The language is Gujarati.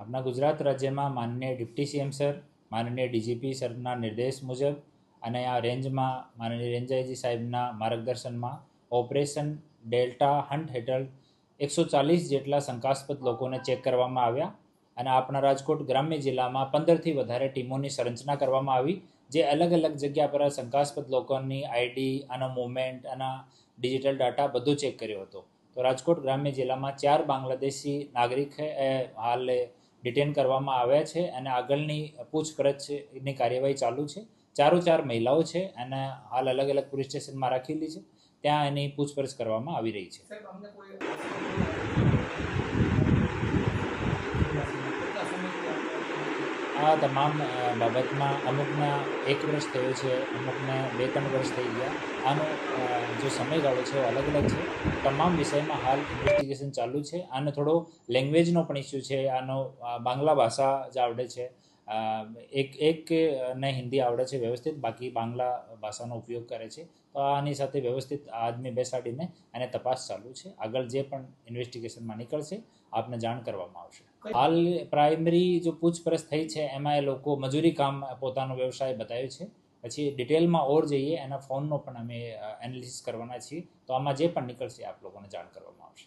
આપણા ગુજરાત રાજ્યમાં માનનીય ડિપ્ટી સીએમ સર, માનનીય ડીજીપી સરના નિર્દેશ મુજબ અને આ રેન્જમાં માનનીય રેન્જ આઈજી સાહેબના માર્ગદર્શનમાં ઓપરેશન ડેલ્ટા હન્ટ હેઠળ 140 જેટલા શંકાસ્પદ લોકોને ચેક કરવામાં આવ્યા અને આપણા રાજકોટ ગ્રામ્ય જિલ્લામાં 15થી વધારે ટીમોની સંરચના કરવામાં આવી, જે અલગ અલગ જગ્યા પર શંકાસ્પદ લોકોની આઈડી, આનો મૂવમેન્ટ, આના ડિજિટલ ડાટા બધું ચેક કર્યો હતો. તો રાજકોટ ગ્રામ્ય જિલ્લામાં 4 બાંગ્લાદેશી નાગરિક હાલ ડિટેન કરવામાં આવ્યા છે અને આગળની પૂછપરછની કાર્યવાહી ચાલુ છે. 4 મહિલાઓ છે અને હાલ અલગ અલગ પોલીસ સ્ટેશનમાં રાખેલી છે, ત્યાં એની પૂછપરછ કરવામાં આવી રહી છે. આ તમામ બાબતમાં અમુકના 1 વર્ષ થયો છે, અમુકને 2-3 વર્ષ થઈ ગયા. આનો જો સમયગાળો છે અલગ અલગ છે. તમામ વિષયમાં હાલ ઇન્વેસ્ટિગેશન ચાલુ છે. આનો થોડો લેંગ્વેજનો પણ ઇસ્યુ છે. આનો બાંગ્લા ભાષા જ આવડે છે, એક ને હિન્દી આવડે છે વ્યવસ્થિત, બાકી બાંગ્લા ભાષાનો ઉપયોગ કરે છે. તો આની સાથે વ્યવસ્થિત આદમી બેસાડીને અને તપાસ ચાલુ છે. આગળ જે પણ ઇન્વેસ્ટિગેશનમાં નીકળશે આપને જાણ કરવામાં આવશે. હાલ પ્રાઇમરી જો પૂછપરછ થઈ છે એમાં એ લોકો મજૂરી કામ પોતાનો વ્યવસાય બતાવ્યો છે. પછી ડિટેલમાં ઓર જઈએ એના ફોનનો પણ અમે એનાલિસિસ કરવાના છીએ. તો આમાં જે પણ નીકળશે આપ લોકોને જાણ કરવામાં આવશે.